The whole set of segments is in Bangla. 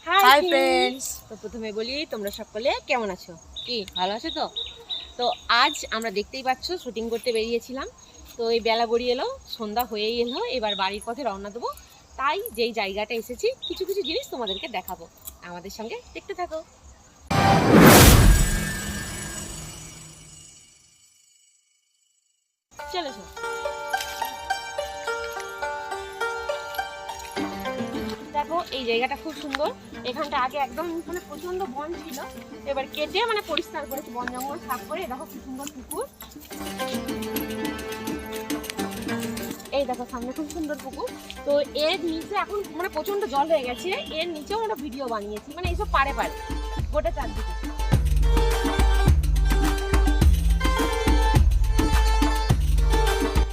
হাই ফ্রেন্ডস, তো প্রথমে বলি তোমরা সকলে কেমন আছো? কি ভালো আছো তো? তো আজ আমরা দেখতেই পাচ্ছ শুটিং করতে বেরিয়েছিলাম। তো এই বেলা গড়িয়ে এলো, সন্ধ্যা হয়েই এলো, এবার বাড়ির পথে রওনা দেবো। তাই যেই জায়গাটা এসেছি কিছু কিছু জিনিস তোমাদেরকে দেখাবো, আমাদের সঙ্গে দেখতে থাকো। চলো চলো। দেখো এই জায়গাটা খুব সুন্দর। এখানটা আগে একদম মানে প্রচন্ড বন ছিল, এবার কেটে মানে পরিষ্কার করেছে, বন জঙ্গল সাফ করে। দেখো কি সুন্দর পুকুর, এই দেখো সামনে খুব সুন্দর পুকুর। তো এর নিচে এখন মানে প্রচন্ড জল হয়ে গেছে, এর নিচেও আমরা ভিডিও বানিয়েছি, মানে এইসব পারে পারে গোটা চারদিকে।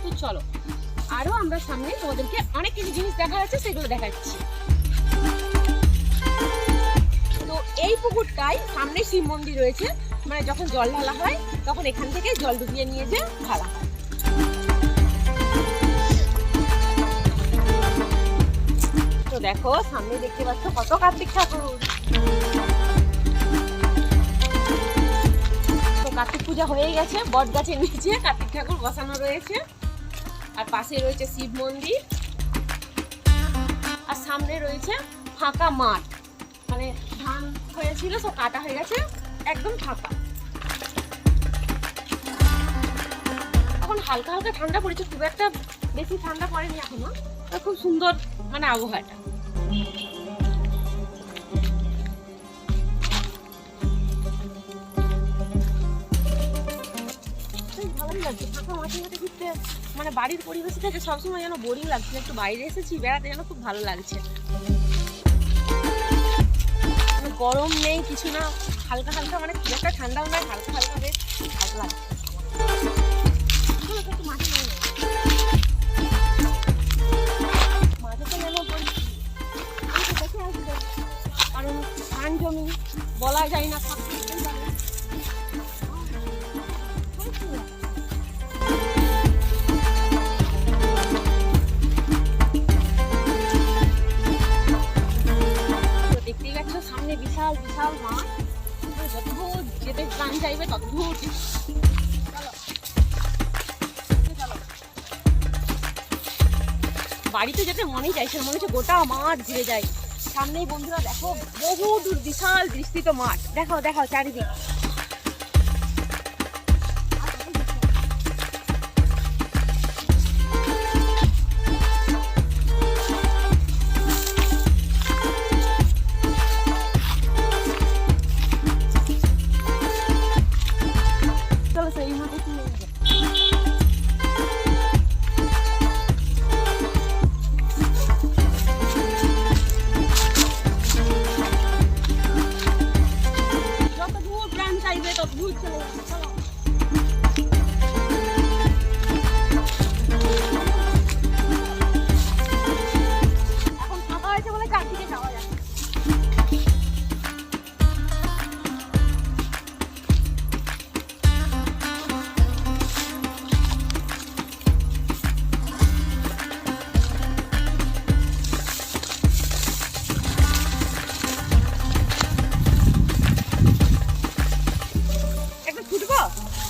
তো চলো আরো আমরা সামনে তোমাদেরকে অনেক কিছু জিনিস দেখা যাচ্ছে, সেগুলো দেখাচ্ছি। তো এই পুকুরটাই সামনে শিব মন্দির রয়েছে, মানে যখন জল ঢালা হয় তখন এখান থেকে জল ডুবিয়ে নিয়ে যে ঢালা হয়। তো দেখো সামনে দেখতে পাচ্ছ কত কার্তিক ঠাকুর। তো কার্তিক পূজা হয়ে গেছে, বট গাছের নিচে কার্তিক ঠাকুর বসানো রয়েছে, আর পাশে রয়েছে শিব মন্দির, আর সামনে রয়েছে ফাঁকা মাঠ, মানে ধান হয়েছিল সব কাটা হয়ে গেছে, একদম ফাঁকা। এখন হালকা হালকা ঠান্ডা পড়েছে, খুব একটা বেশি ঠান্ডা পড়েনি এখনো। খুব সুন্দর মানে আবহাওয়াটা। ভালোই লাগছে ফাঁকা মাঠে মাঠে ঘুরতে, মানে বাড়ির পরিবেশ থেকে সবসময় যেন বোরিং লাগছে, একটু বাইরে এসেছি বেড়াতে, যেন খুব ভালো লাগছে। গরম নেই কিছু না, হালকা হালকা, মানে খুব একটা ঠান্ডাও নয়, হালকা হালকা, বেশ ভালো লাগছে। মাঠে তো নেমে পড়ছি, দেখে আসবে, কারণ ধান জমি বলা যায় না, থাকতে পারে। সামনে বিশাল বিশাল মাঠ, যতদূর যেতে প্রাণ চাইবে ততদূর। বাড়িতে যেতে মনেই চাইছে, মনে হচ্ছে গোটা মাঠ ঘিরে যায়। সামনেই বন্ধুরা দেখো বহু দূর বিশাল বিস্তৃত মাঠ, দেখো দেখো চারিদিক।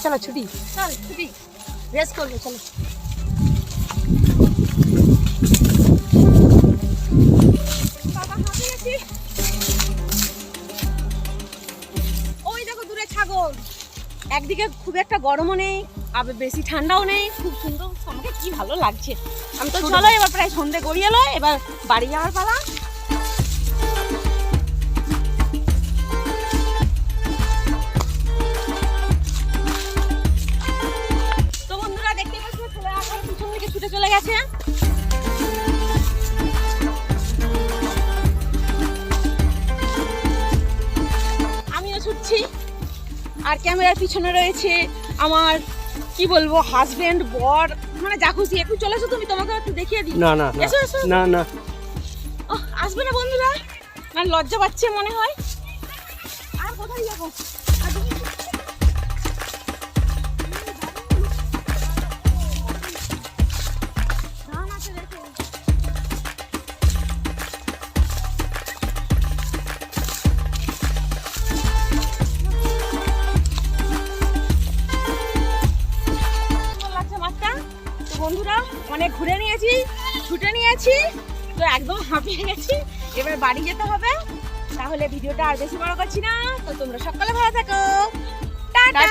চলো ছুটি, চল ছুটি, রেস্ট করবো, চলো। ওই দেখো দূরে ছাগল, একদিকে খুব একটা গরমও নেই, আবার বেশি ঠান্ডাও নেই, খুব সুন্দর, আমাকে কি ভালো লাগছে। আমি তো চলো এবার প্রায় সন্ধে গড়িয়ে এলো, এবার বাড়ি যাওয়ার পালা। ছুটে চলে গেছে, আমিও ছুটছি, আর ক্যামেরার পিছনে রয়েছে আমার কি বলবো হাজবেন্ড, বর, মানে যা খুশি। একটু চলে এসো তুমি, তোমাকে একটু দেখিয়ে দিই। না না এসো এসো। না না, আসবে না বন্ধুরা, মানে লজ্জা পাচ্ছে মনে হয়। আর কোথায় যাবো? অনেক ঘুরে নিয়েছি, ছুটে নিয়েছি, তো একদম হাঁপিয়ে গেছি। এবার বাড়ি যেতে হবে। তাহলে ভিডিওটা আর বেশি বড় করছি না, তো তোমরা সকালে ভালো থাকো। টাটা।